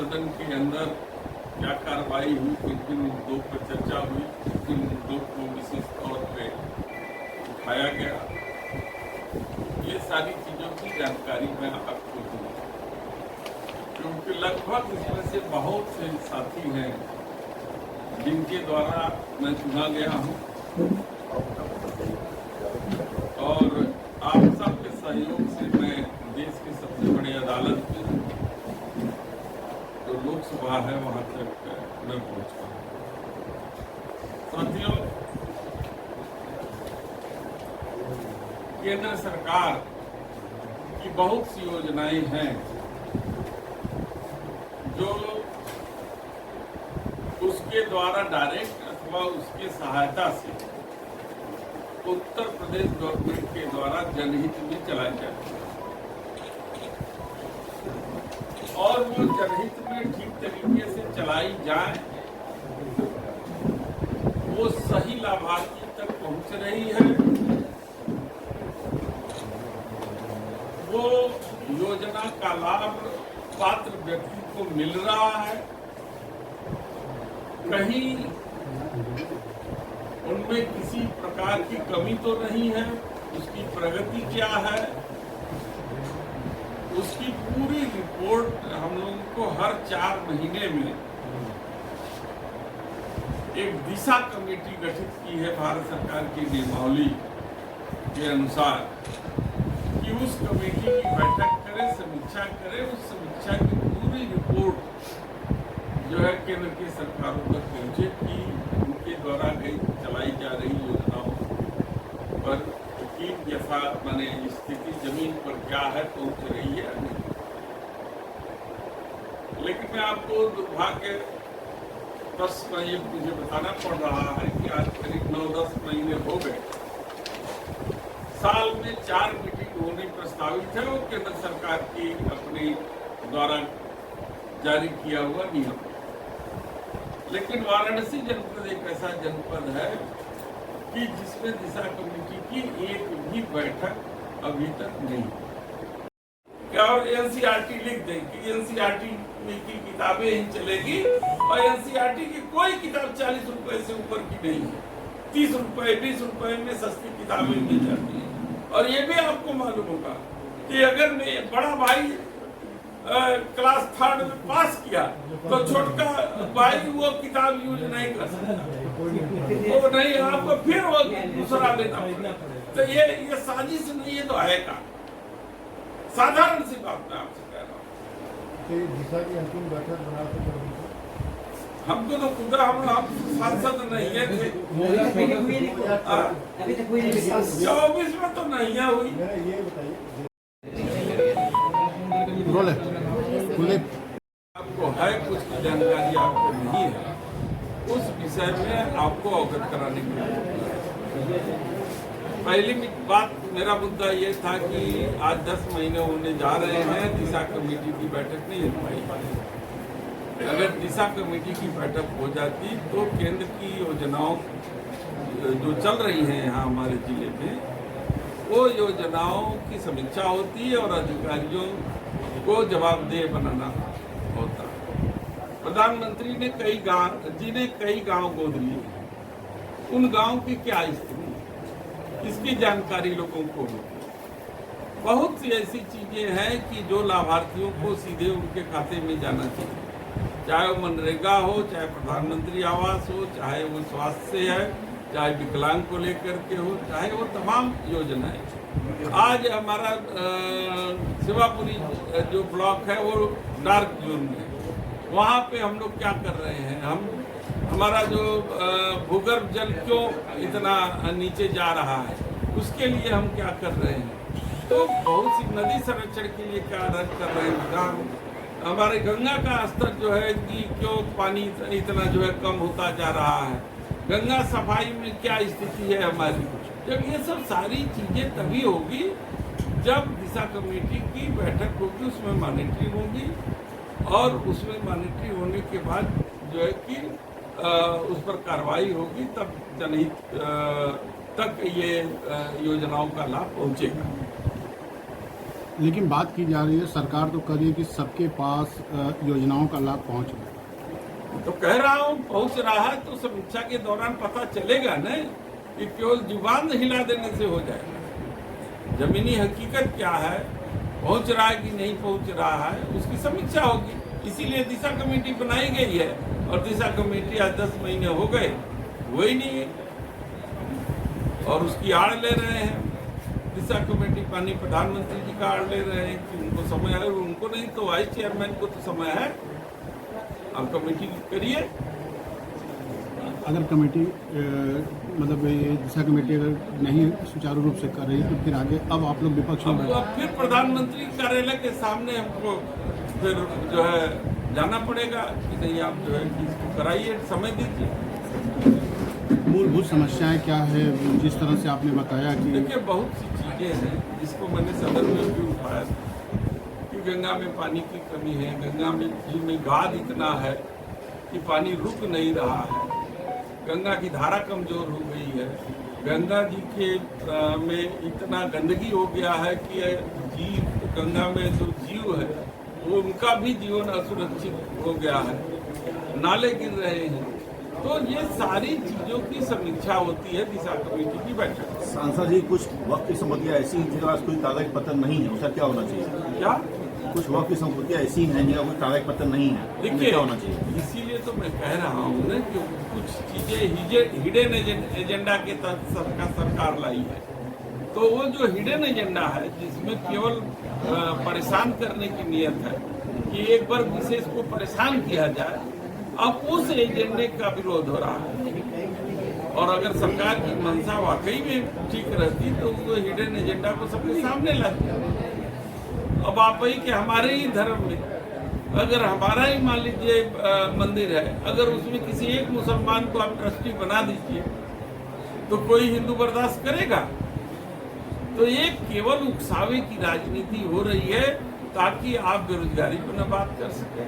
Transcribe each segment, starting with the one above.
सदन के अंदर क्या कार्रवाई हुई, किन किन मुद्दों पर चर्चा हुई, किन मुद्दों को विशेष तौर पे उठाया गया, ये सारी चीज़ों की जानकारी मैं आपको दूँ, क्योंकि लगभग इसमें से बहुत से साथी हैं जिनके द्वारा मैं चुना गया हूँ और आप सबके सहयोग से मैं देश की सबसे बड़ी अदालत में जो लोकसभा है वहां तक मैं पहुंच पाऊँ। साथियों, केंद्र सरकार की बहुत सी योजनाएं हैं जो उसके द्वारा डायरेक्ट अथवा उसके सहायता से उत्तर प्रदेश गवर्नमेंट के द्वारा जनहित में चलाई जाती है और वो जनहित में ठीक तरीके से चलाई जाए, वो सही लाभार्थी तक पहुंच रही है, वो योजना का लाभ पात्र व्यक्ति को मिल रहा है, कहीं उनमें किसी प्रकार की कमी तो नहीं है, उसकी प्रगति क्या है, उसकी पूरी रिपोर्ट हम लोगों को हर 4 महीने में एक दिशा कमेटी गठित की है भारत सरकार की नियमावली के अनुसार कि उस कमेटी की बैठक करे, समीक्षा करे, उस समीक्षा की पूरी रिपोर्ट जो है केंद्र की सरकारों तक पहुंचे कि उनके द्वारा चलाई जा रही योजनाओं पर की जैसा माने स्थिति जमीन पर क्या है, पहुंच रही है नहीं। लेकिन मैं आपको दुर्भाग्य ये मुझे बताना पड़ रहा है कि आज करीब 9-10 महीने हो गए, साल में 4 मीटिंग होनी प्रस्तावित है, वो केंद्र सरकार की अपनी द्वारा जारी किया हुआ नियम। लेकिन वाराणसी जनपद एक ऐसा जनपद है कि जिसमें दिशा कमेटी की एक भी बैठक अभी तक नहीं। क्या और एनसीईआरटी लिख दें कि एनसीईआरटी की किताबें ही चलेगी और एनसीईआरटी की कोई किताब 40 रुपए से ऊपर की नहीं है, 30 रुपए 20 रुपए में सस्ती किताबें मिल जाती है। और ये भी आपको मालूम होगा कि अगर मैं बड़ा भाई क्लास 3 में पास किया तो छोटका भाई वो किताब यूज नहीं कर सकता, वो नहीं, आपको फिर वो दूसरा लेना पड़ेगा। तो ये साजिश नहीं है तो है का, साधारण सी बात मैं आपसे कह रहा हूँ। दिशा की अंतिम बैठक बना के हमको तो खुद हम सांसद नहीं है थे, 24 में तो नहीं हुई। ये बताइए बोले आपको है कुछ की जानकारी आपको नहीं है, उस विषय में आपको अवगत कराने के लिए पहली बात मेरा मुद्दा ये था कि आज 10 महीने होने जा रहे हैं, दिशा कमेटी की बैठक नहीं हो पाई। अगर दिशा कमेटी की बैठक हो जाती तो केंद्र की योजनाओं जो चल रही हैं यहाँ हमारे जिले में, वो योजनाओं की समीक्षा होती है और अधिकारियों को जवाबदेह बनाना होता। प्रधानमंत्री ने कई गांव गोद लिए, उन गांव की क्या स्थिति, इसकी जानकारी लोगों को होती। बहुत सी ऐसी चीजें हैं कि जो लाभार्थियों को सीधे उनके खाते में जाना चाहिए, चाहे वो मनरेगा हो, चाहे प्रधानमंत्री आवास हो, चाहे वो स्वास्थ्य है, चाहे विकलांग को लेकर के हो, चाहे वो तमाम योजनाएं। आज हमारा शिवापुरी जो ब्लॉक है वो डार्क जोन में है, वहाँ पे हम लोग क्या कर रहे हैं, हमारा जो भूगर्भ जल क्यों इतना नीचे जा रहा है, उसके लिए हम क्या कर रहे हैं। तो बहुत सी नदी संरक्षण के लिए क्या कर रहे हैं, हमारे गंगा का स्तर जो है कि क्यों पानी इतना जो है कम होता जा रहा है, गंगा सफाई में क्या स्थिति है हमारी। जब ये सब सारी चीजें तभी होगी जब दिशा कमेटी की बैठक होगी, उसमें मॉनिटरिंग होगी और उसमें मॉनिटरिंग होने के बाद जो है कि उस पर कार्रवाई होगी, तब जनहित तक ये योजनाओं का लाभ पहुंचेगा। लेकिन बात की जा रही है, सरकार तो कर रही है कि सबके पास योजनाओं का लाभ पहुंच रहा है। तो कह रहा हूँ पहुंच रहा है, तो समीक्षा के दौरान पता चलेगा न कि केवल जुबान हिला देने से हो जाएगा। जमीनी हकीकत क्या है, पहुंच रहा है कि नहीं पहुंच रहा है, उसकी समीक्षा होगी। इसीलिए दिशा कमेटी बनाई गई है, और दिशा कमेटी आज 10 महीने हो गए, वही नहीं है, और उसकी आड़ ले रहे हैं। दिशा कमेटी माननीय प्रधानमंत्री जी का आड़ ले रहे हैं कि उनको समय है, उनको नहीं तो वाइस चेयरमैन को तो समय है। अब कमेटी करिए। अगर कमेटी मतलब ये दिशा कमेटी अगर नहीं सुचारू रूप से कर रही तो फिर आगे अब आप लोग विपक्ष में अब फिर प्रधानमंत्री कार्यालय के सामने हमको फिर जो है जाना पड़ेगा कि नहीं, आप जो है कि इसको कराइए, समय दीजिए। मूलभूत समस्याएं क्या है, जिस तरह से आपने बताया कि देखिए बहुत सी चीज़ें हैं जिसको मैंने सदन में भी उठाया कि गंगा में पानी की कमी है, गंगा में जी में गाद इतना है कि पानी रुक नहीं रहा है, गंगा की धारा कमजोर हो गई है, गंगा जी के में इतना गंदगी हो गया है कि जीव, गंगा में जो जीव है वो उनका भी जीवन असुरक्षित हो गया है, नाले गिर रहे हैं। तो ये सारी चीजों की समीक्षा होती है दिशा कमेटी की बैठक। सांसद जी, कुछ वक्त की संपत्तियां ऐसी हैं जिनके पास कोई कागज पत्र नहीं है, उसका क्या होना चाहिए? क्या कुछ वक्त की संपत्तियां ऐसी हैं जिनका कोई कागज पत्र नहीं है, देखिए क्या होना चाहिए? इसीलिए तो मैं कह रहा हूँ ना कि कुछ चीजें हिडन एजेंडा के तहत सरकार लाई है। तो वो जो हिडन एजेंडा है जिसमें केवल परेशान करने की नियत है कि एक वर्ग विशेष को परेशान किया जाए, अब उस एजेंडे का विरोध हो रहा है। और अगर सरकार की मंशा वाकई में ठीक रहती तो वो हिडन एजेंडा को सबके सामने लाती। अब आप वही कि हमारे ही धर्म में अगर हमारा ही मान लीजिए मंदिर है, अगर उसमें किसी एक मुसलमान को आप ट्रस्टी बना दीजिए तो कोई हिंदू बर्दाश्त करेगा? तो ये केवल उकसावे की राजनीति हो रही है ताकि आप बेरोजगारी पर न बात कर सकें,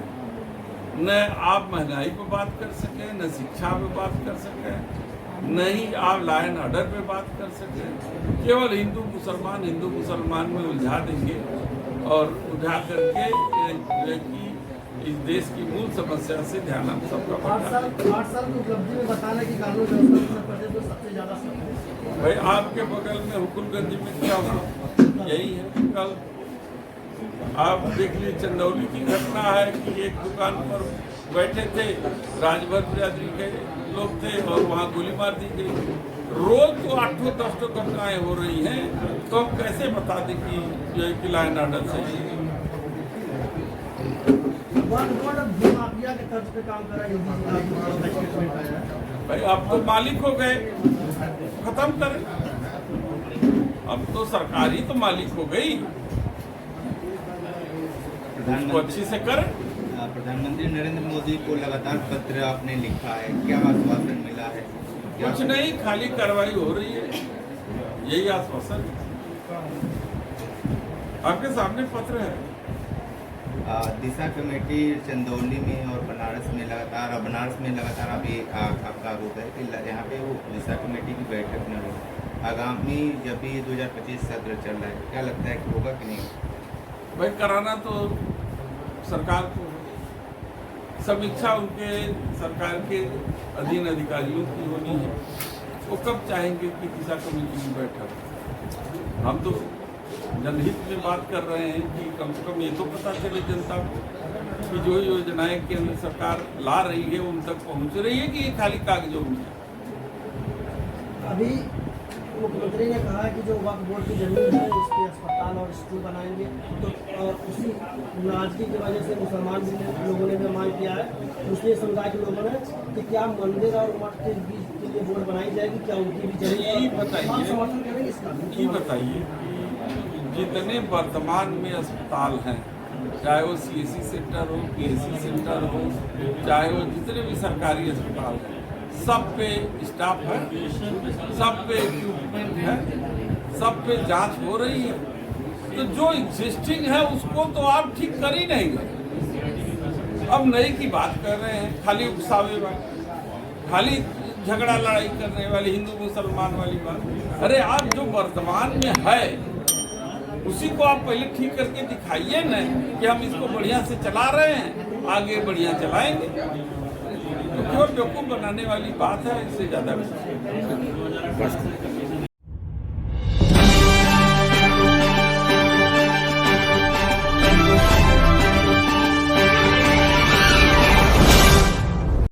न आप महंगाई पर बात कर सकें, न शिक्षा पे बात कर सकें, न ही आप लॉ एंड ऑर्डर पे बात कर सकें। केवल हिंदू मुसलमान में उलझा देंगे और उठा करके कि इस देश की मूल समस्या से ध्यान हम सबका बढ़ा। 8 साल की उपलब्धि में बताना कि कानून व्यवस्था उत्तर प्रदेश में सबसे ज्यादा भाई आपके बगल में हुकुमगंज में क्या हुआ, यही है। कल आप देख लीजिए चंदौली की घटना है कि एक दुकान पर बैठे थे, राजभर बिरादरी के लोग थे और वहाँ गोली मार दी गई। रोज तो 8-10 घटनाएं हो रही हैं, तो हम कैसे बता दें कि जो है कि लॉ एंड ऑर्डर से माफिया के तर्ज पे काम कर रहा है। भाई अब तो मालिक हो गए, खत्म करें। अब तो सरकार ही तो मालिक हो गई, उसको अच्छी से करें। प्रधानमंत्री नरेंद्र मोदी को लगातार पत्र आपने लिखा है, क्या आश्वासन मिला है? कुछ नहीं, खाली कार्रवाई हो रही है, यही आश्वासन। आपके सामने पत्र है। दिशा कमेटी चंदौली में और बनारस में लगातार अभी आपका आरोप है कि यहाँ पे वो दिशा कमेटी की बैठक न हो। आगामी जब भी 2025 सत्र चल रहा है, क्या लगता है कि होगा कि नहीं? भाई कराना तो सरकार को, समीक्षा उनके सरकार के अधीन अधिकारियों की होनी है। वो कब चाहेंगे कि दिशा कमेटी की बैठक? हम तो जनहित में बात कर रहे हैं कि कम से कम ये तो पता चले जनता को कि जो योजनाएं केंद्र सरकार ला रही है उन तक पहुंच रही है कि ये खाली कागजों में। अभी मुख्यमंत्री ने कहा है कि जो वक्फ बोर्ड की जमीन है उस पर अस्पताल और स्कूल बनाएंगे, तो उसी नाराजगी की वजह से मुसलमान लोगों ने भी मांग किया है, मुस्लिम समुदाय के लोगों ने, कि क्या मंदिर और मठ के बीच के लिए बोर्ड बनाई जाएगी, क्या उनकी भी जमीन समर्थन करेंगे इसका? ये बताइए जितने वर्तमान में अस्पताल हैं, चाहे वो CSC सेंटर हो, PSC सेंटर हो, चाहे वो जितने भी सरकारी अस्पताल हैं, सब पे स्टाफ है, सब पे इक्विपमेंट है, सब पे जांच हो रही है। तो जो एग्जिस्टिंग है उसको तो आप ठीक कर ही नहीं गए। अब नई की बात कर रहे हैं, खाली उकसावे वाली, खाली झगड़ा लड़ाई करने वाली, हिंदू मुसलमान वाली बात। अरे आप जो वर्तमान में है उसी को आप पहले ठीक करके दिखाइए ना कि हम इसको बढ़िया से चला रहे हैं, आगे बढ़िया चलाएंगे। तो क्यों बेवकूफ बनाने वाली बात है, इससे ज्यादा कुछ नहीं।